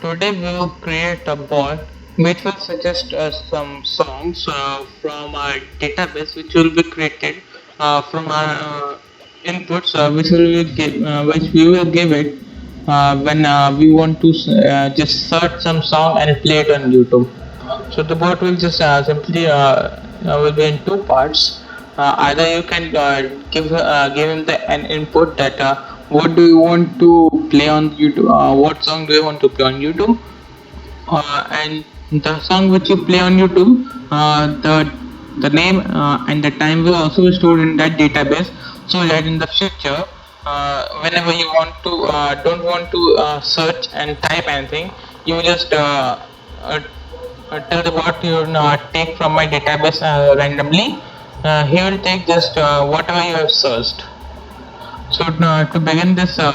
Today we will create a bot which will suggest us some songs from our database, which will be created from our inputs, which we will give it when we want to just search some song and play it on YouTube. So the bot will just simply will be in two parts. Either you can give him an input that what do you want to play on YouTube, what song do you want to play on YouTube, and the song which you play on YouTube, the name and the time will also be stored in that database, so that in the future, whenever you don't want to search and type anything, you just uh, tell the bot you take from my database randomly. He will take just whatever you have searched. So to begin this uh,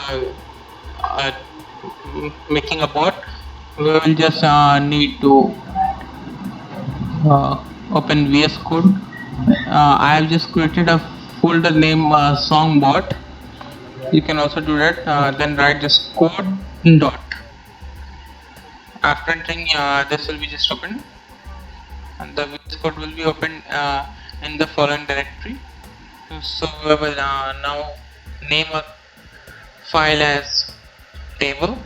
making a bot, we will just need to open VS Code. I have just created a folder named song bot. You can also do that. Then write this code dot. After entering, this will be just open, and the VS Code will be open in the following directory. So we will now name a file as table.py,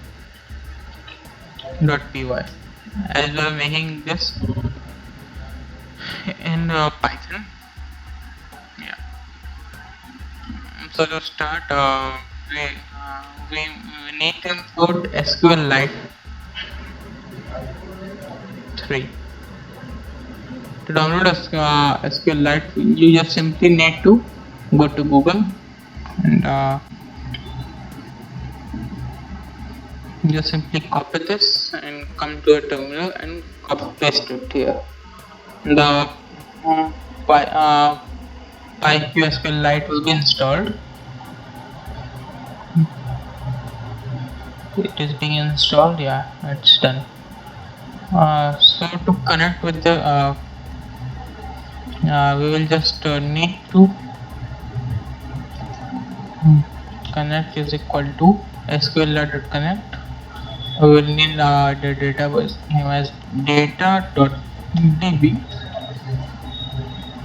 as we are making this in Python. Yeah. So to start, we need to import SQLITE3. To download SQLITE, you just simply need to go to Google and just simply copy this and come to a terminal and copy paste it here. The SQLite will be installed. It is being installed. Yeah, it's done. So to connect with the we will just need to connect is equal to SQLite.connect. We will need the database name as data.db,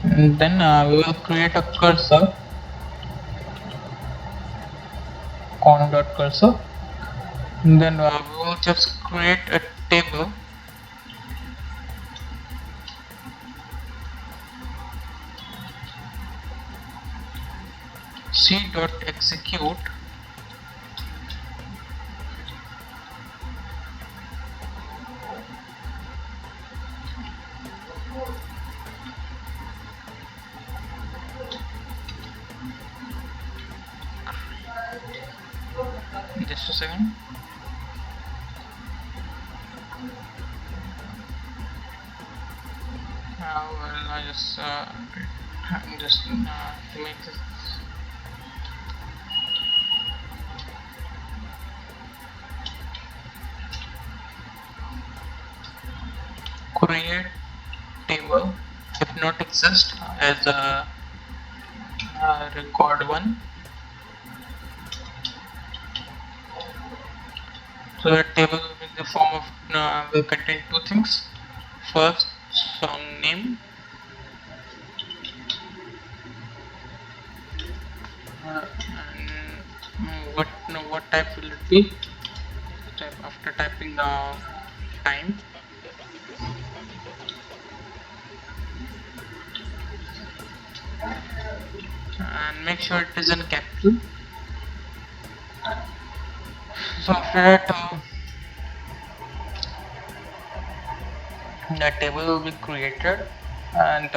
and then we will create a cursor, con.cursor, and then we will just create a table c.execute just a second. Well, I just to make this create table if not exist as a record one. So the table will be in the form of will contain two things. First, song name, and what type will it be? After typing the time, and make sure it is in capital. So after that, the table will be created, and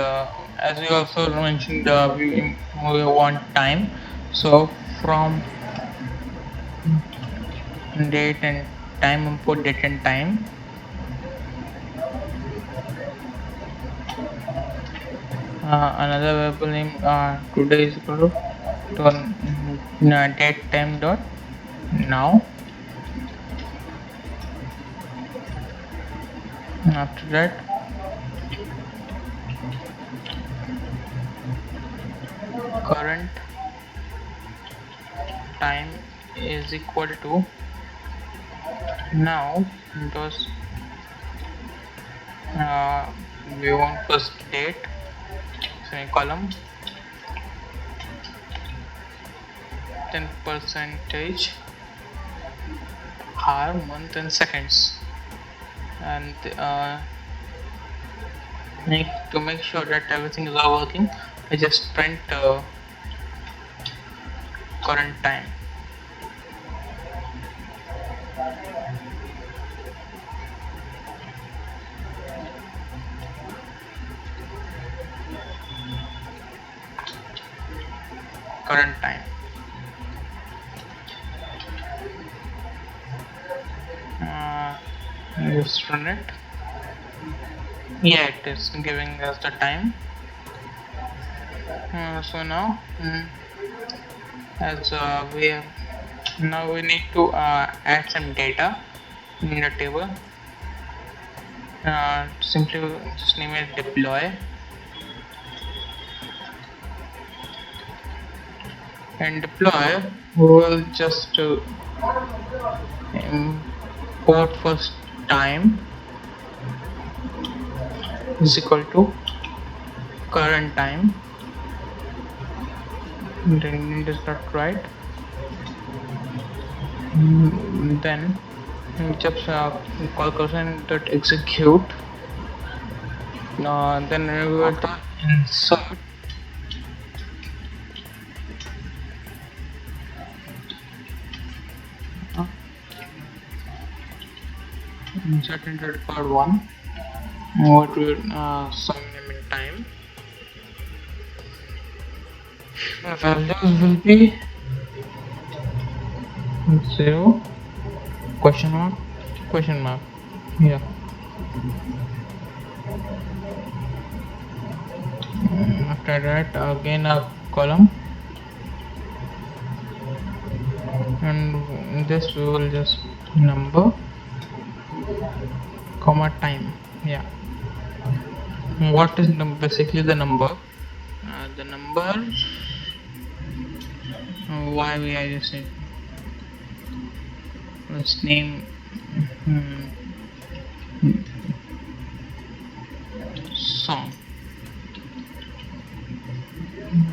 as we also mentioned, we want time. So from date and time, import date and time. Another variable name today is equal to date time dot now. After that, current time is equal to Now those uh, we want first date, semicolon, then percentage, hour, month, and seconds, and to make sure that everything is all working, I just print current time. Current time. Just run it. Yeah, it is giving us the time. So now, as we need to add some data in the table. Simply just name it deploy, and deploy we will just import first time is equal to current time, then it is not right. Then just call execute. Then we will insert into PART1. What will some name in time. The values will be 0, question mark, yeah. After that again a column, and in this we will just number, comma, time. Yeah, what is basically the number? The number, why we I just said let's name song,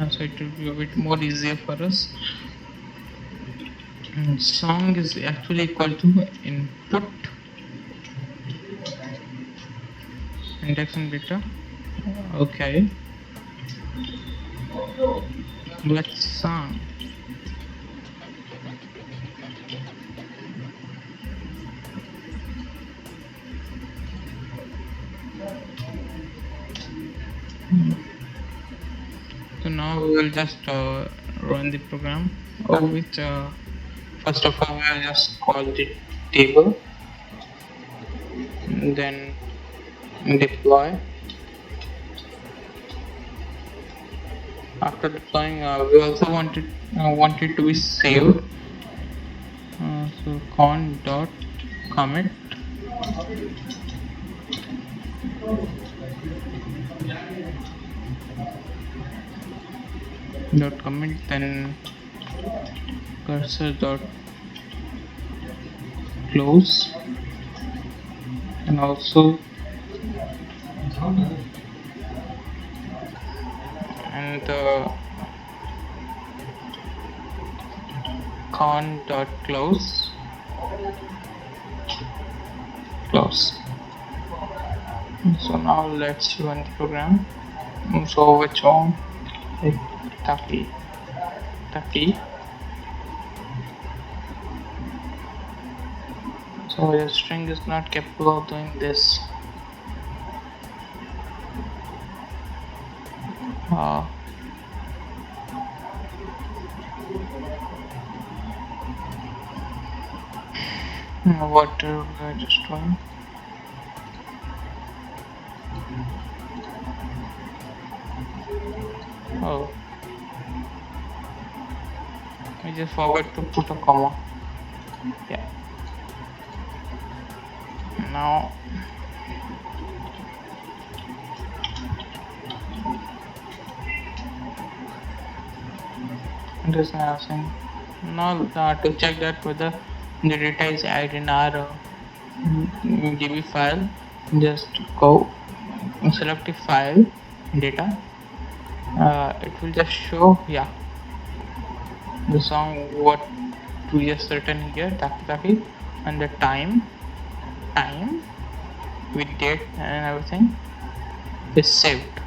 so it will be a bit more easier for us. Song is actually equal to input index and beta. Okay, let's song. So now we will just run the program, which first of all we will just call the table, and then deploy. After deploying, we also want it to be saved. So con.commit commit, then cursor dot close, and also con dot close. So now let's run the program. So which one? 30. So the string is not capable of doing this. What are we just doing? Oh, I just forgot to put a comma. Yeah. Now it is asking now to check that whether the data is added in our db file, just go select the file data. It will just show, yeah, the song what we just written here, taki, and the time with date and everything is saved.